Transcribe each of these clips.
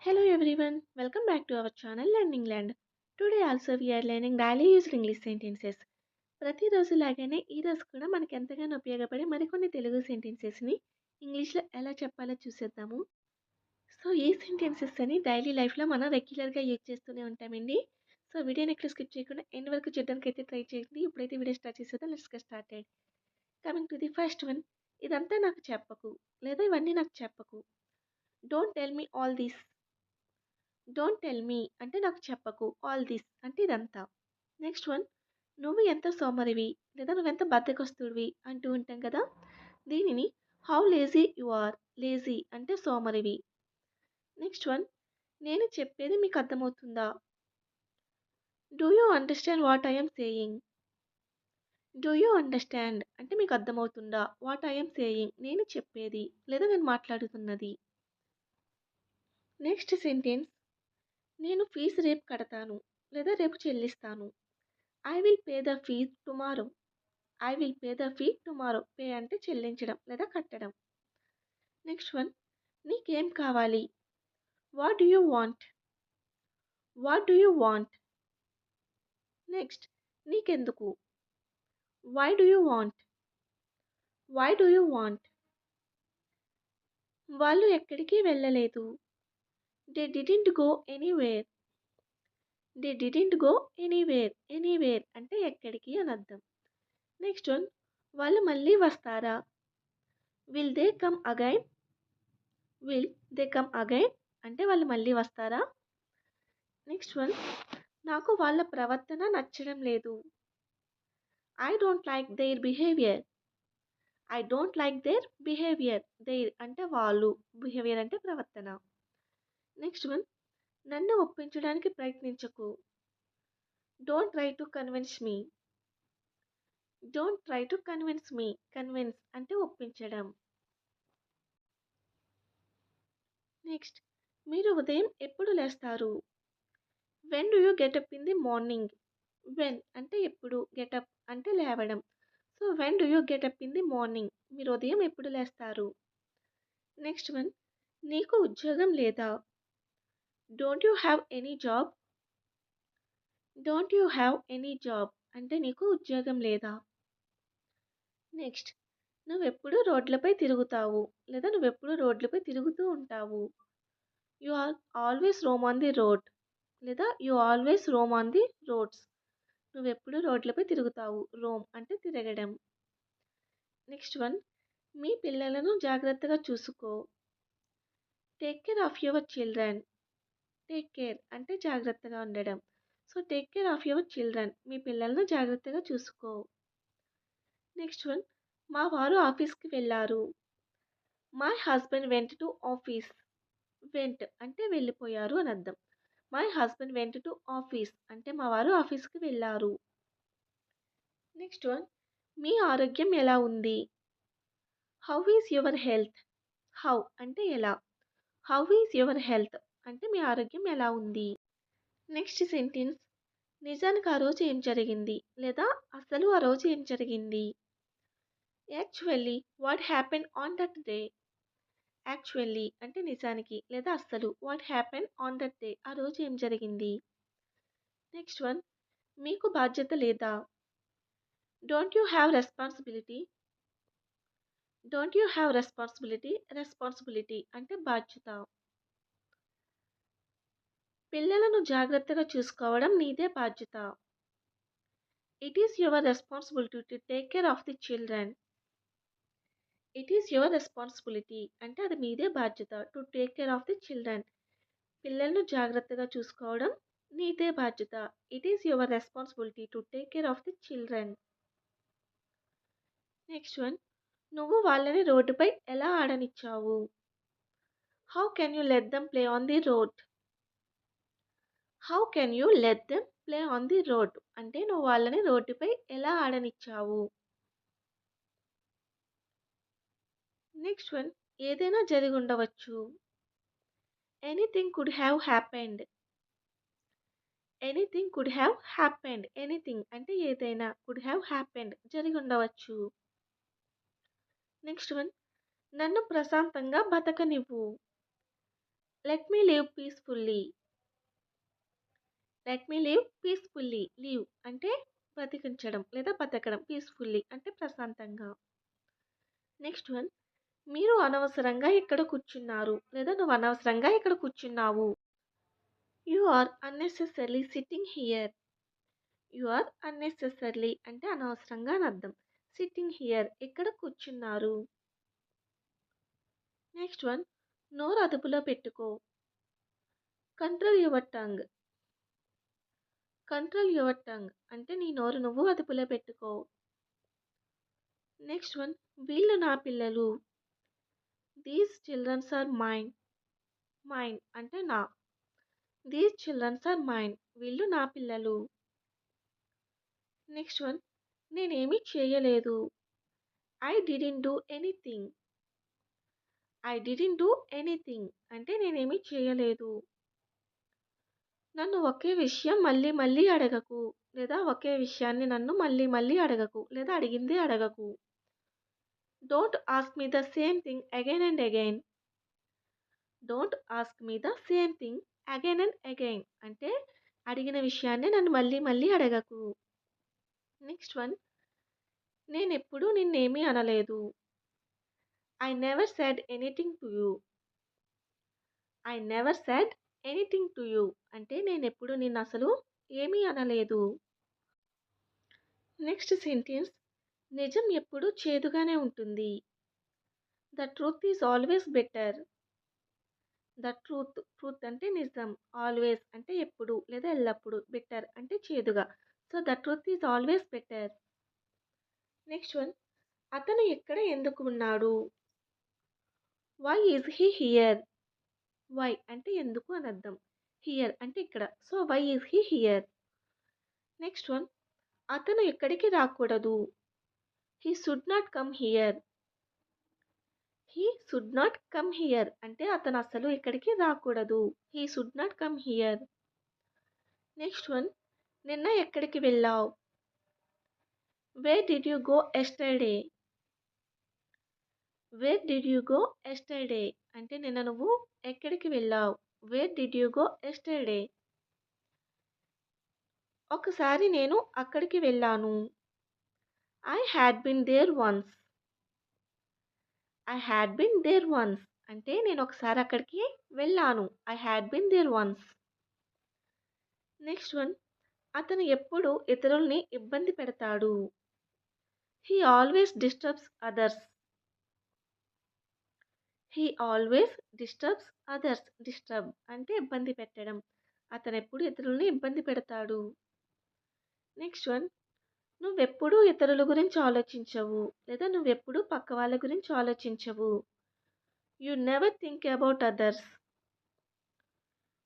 Hello everyone, welcome back to our channel Learning Land. Today also we are learning daily used English sentences. ప్రతిరోజు లాగానే ఈ రోజు కూడా మనకి ఎంతగానో ఉపయోగపడే మరికొన్ని తెలుగు సెంటెన్సెస్ని ఇంగ్లీష్లో ఎలా చెప్పాలో చూసేద్దాము. సో ఈ సెంటెన్సెస్ అని డైలీ లైఫ్లో మనం రెగ్యులర్గా యూజ్ చేస్తూనే ఉంటామండి. సో వీడియోని ఎక్కడ స్కిప్ చేయకుండా ఎండ్ వరకు చూడడానికి అయితే ట్రై చేయండి. ఇప్పుడైతే వీడియో స్టార్ట్ చేసేద్దాం. Let's get started. Coming to the first one. ఇదంతా నాకు చెప్పకు లేదా ఇవన్నీ నాకు చెప్పకు. Don't tell me all this. Don't tell me అంటే నాకు చెప్పకు. ఆల్ దిస్ అంటే ఇదంతా. Next one. నువ్వు ఎంత సోమరివి లేదా నువ్వెంత బద్ధకస్తుడివి అంటూ ఉంటాం కదా. దీనిని how lazy you are. Lazy అంటే సోమరివి. Next one. నేను చెప్పేది మీకు అర్థమవుతుందా. Do you understand what I'm saying. Do you understand అంటే మీకు అర్థమవుతుందా. వాట్ ఐఎమ్ సేయింగ్ నేను చెప్పేది లేదా నేను మాట్లాడుతున్నది. Next sentence. నేను ఫీజు రేపు కడతాను లేదా రేపు చెల్లిస్తాను. I will pay the fee tomorrow. I will pay the fee tomorrow. Pay అంటే చెల్లించడం లేదా కట్టడం. Next one. నీకేం కావాలి. What do you want. What do you want. Next. నీకెందుకు. Why do you want. Why do you want. వాళ్ళు ఎక్కడికి వెళ్ళలేదు. They didn't go anywhere. They didn't go anywhere. Anywhere అంటే ఎక్కడికి అని అర్థం. Next one. వాళ్ళు మళ్ళీ వస్తారా. Will they come again. Will they come again అంటే వాళ్ళు మళ్ళీ వస్తారా. Next one. నాకు వాళ్ళ ప్రవర్తన నచ్చడం లేదు. I don't like their behaviour. I don't like their behaviour. Their అంటే వాళ్ళు, బిహేవియర్ అంటే ప్రవర్తన. Next one. నన్ను ఒప్పించడానికి ప్రయత్నించకు. Don't try to convince me. Don't try to convince me. Convince అంటే ఒప్పించడం. నెక్స్ట్. మీరు ఉదయం ఎప్పుడు లేస్తారు. When do you get up in the morning. When అంటే ఎప్పుడు, గెటప్ అంటే లేవడం. So when do you get up in the morning మీరు ఉదయం ఎప్పుడు లేస్తారు. Next one. నీకు ఉద్యోగం లేదా. Don't you have any job. Don't you have any job అంటే నీకు ఉద్యోగం లేదా. నెక్స్ట్. నువ్వెప్పుడు రోడ్లపై తిరుగుతావు లేదా నువ్వెప్పుడు రోడ్లపై తిరుగుతూ ఉంటావు. You are always roam on the road లేదా you always roam on the roads. నువ్వెప్పుడు రోడ్లపై తిరుగుతావు. రోమ్ అంటే తిరగడం. Next one. మీ పిల్లలను జాగ్రత్తగా చూసుకో. Take care of your children. Take care అంటే జాగ్రత్తగా ఉండడం. So take care of your children మీ పిల్లలను జాగ్రత్తగా చూసుకో. Next one. మా వారు ఆఫీస్కి వెళ్ళారు. My husband went to office. Went అంటే వెళ్ళిపోయారు అని అర్థం. My husband went to office అంటే మా వారు ఆఫీస్కి వెళ్ళారు. Next one. మీ ఆరోగ్యం ఎలా ఉంది. How is your health. How అంటే ఎలా. హౌ ఈజ్ యువర్ హెల్త్ అంటే మీ ఆరోగ్యం ఎలా ఉంది. Next sentence. నిజానికి ఆ రోజు ఏం జరిగింది లేదా అసలు ఆ రోజు ఏం జరిగింది. Actually what happen on that day. Actually అంటే నిజానికి లేదా అస్సలు. What happen on that day ఆ రోజు ఏం జరిగింది. Next one. మీకు బాధ్యత లేదా. Don't you have responsibility. Don't you have responsibility. Responsibility అంటే బాధ్యత. పిల్లలను జాగ్రత్తగా చూసుకోవడం నీదే బాధ్యత. It is your responsibility to take care of the children. It is your responsibility అంటే అది మీదే బాధ్యత. To take care of the children పిల్లలను జాగ్రత్తగా చూసుకోవడం నీదే బాధ్యత. It is your responsibility to take care of the children. Next one. నువ్వు వాళ్ళని రోడ్డుపై ఎలా ఆడనిచ్చావు. How can you let them play on the road. How can you let them play on the road అంటే నువ్వు వాళ్ళని రోడ్డుపై ఎలా ఆడనిచ్చావు. Next one. ఏదైనా జరిగి ఉండవచ్చు. Anything could have happened. Anything could have happened. Anything అంటే ఏదైనా. కుడ్ హ్యావ్ హ్యాపెండ్ జరిగి ఉండవచ్చు. Next one. నన్ను ప్రశాంతంగా బతకనివ్వు. Let me live peacefully. Let me live peacefully. Live అంటే బ్రతికించడం లేదా బతకడం. పీస్‌ఫుల్లీ అంటే ప్రశాంతంగా. నెక్స్ట్ వన్, మీరు అనవసరంగా ఇక్కడ కూర్చున్నారు లేదా నువ్వు అనవసరంగా ఇక్కడ కూర్చున్నావు. You are unnecessarily sitting here. You are unnecessarily అంటే అనవసరంగా అని అర్థం. సిట్టింగ్ హియర్ ఇక్కడ కూర్చున్నారు. నెక్స్ట్ వన్, నోరు అదుపులో పెట్టుకో. Control your tongue. Control your tongue అంటే నీ నోరు నువ్వు అదుపులో పెట్టుకో. నెక్స్ట్ వన్, వీళ్ళు నా పిల్లలు. These childrens are mine. Mine అంటే నా. దీస్ చిల్డ్రన్స్ ఆర్ మైన్ వీళ్ళు నా పిల్లలు. నెక్స్ట్ వన్, నేనేమీ చేయలేదు. I didn't do anything. I didn't do anything అంటే నేనేమీ చేయలేదు. నన్ను ఒకే విషయం మళ్ళీ మళ్ళీ అడగకు లేదా ఒకే విషయాన్ని నన్ను మళ్ళీ మళ్ళీ అడగకు లేదా అడిగిందే అడగకు. Don't ask me the same thing again and again. Don't ask me the same thing again and again అంటే అడిగిన విషయాన్ని నన్ను మళ్ళీ మళ్ళీ అడగకు. నెక్స్ట్ వన్, నేనెప్పుడు నిన్నేమీ అనలేదు. I never said anything to you. I never said anything to you అంటే నేనెప్పుడు నిన్ను అసలు ఏమీ అనలేదు. నెక్స్ట్ సెంటెన్స్, నిజం ఎప్పుడు చేదుగానే ఉంటుంది. The truth is always better. The truth, truth అంటే నిజం, ఆల్వేస్ అంటే ఎప్పుడు లేదా ఎల్లప్పుడు, బెటర్ అంటే చేదుగా. So the truth is always better. Next one, అతను ఇక్కడ ఎందుకు ఉన్నాడు. Why is he here. Why అంటే ఎందుకు అని అర్థం. హియర్ అంటే ఇక్కడ. So why is he here. Next one, అతను ఇక్కడికి రాకూడదు. He should not come here. He should not come here అంటే అతను అసలు ఇక్కడికి రాకూడదు. He should not come here. Next one, నిన్న ఎక్కడికి వెళ్ళావు. Where did you go yesterday. Where did you go yesterday అంటే నిన్న నువ్వు ఎక్కడికి వెళ్ళావు. Where did you go yesterday. ఒకసారి నేను అక్కడికి వెళ్ళాను. I had been there once. I had been there once అంటే నేను ఒకసారి అక్కడికి వెళ్ళాను. I had been there once. Next one, అతను ఎప్పుడు ఇతరుల్ని ఇబ్బంది పెడతాడు. He always disturbs others. He always disturbs others. Disturb అంటే ఇబ్బంది పెట్టడం. అతను ఎప్పుడు ఇతరుల్ని ఇబ్బంది పెడతాడు. నెక్స్ట్ వన్, నువ్వెప్పుడు ఇతరుల గురించి ఆలోచించవు లేదా నువ్వెప్పుడు పక్క వాళ్ళ గురించి ఆలోచించవు. You never think about others.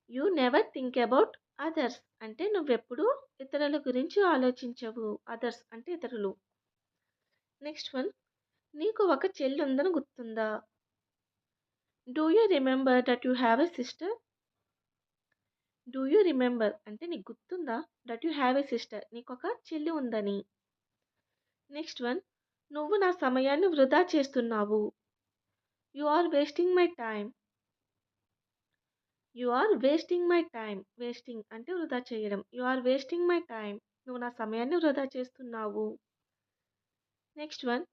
You never think about others అంటే నువ్వెప్పుడు ఇతరుల గురించి ఆలోచించవు. అదర్స్ అంటే ఇతరులు. నెక్స్ట్ వన్, నీకు ఒక చెల్లి ఉందని గుర్తుందా. Do you remember that you have a sister. Do you remember అంటే నీకు గుర్తుందా that you have a sister నీకు ఒక చెల్లి ఉందని. నెక్స్ట్ వన్, నువ్వు నా సమయాన్ని వృధా చేస్తున్నావు. You are wasting my time. You are wasting my time. Wasting అంటే వృధా చేయడం. You are wasting my time నువ్వు నా సమయాన్ని వృధా చేస్తున్నావు. నెక్స్ట్ వన్,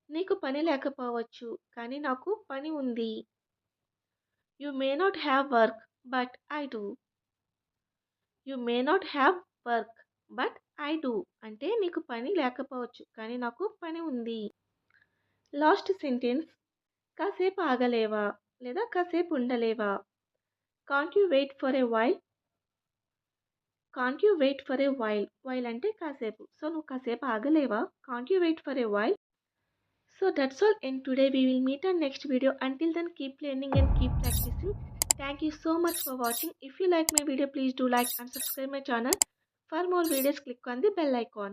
నీకు పని లేకపోవచ్చు కానీ నాకు పని ఉంది. You may not have work but I do. You may not have work but I do అంటే నీకు పని లేకపోవచ్చు కానీ నాకు పని ఉంది. లాస్ట్ సెంటెన్స్, కాసేపు ఆగలేవా లేదా కాసేపు ఉండలేవా. Can't you wait for a while. Can't you wait for a while. While అంటే కాసేపు. సో నువ్వు కాసేపు ఆగలేవా. Can't you wait for a while. So that's all in today. We will meet on next video. Until then, keep learning and keep practicing. Thank you so much for watching. If you like my video, please do like and subscribe my channel. For more videos, click on the bell icon.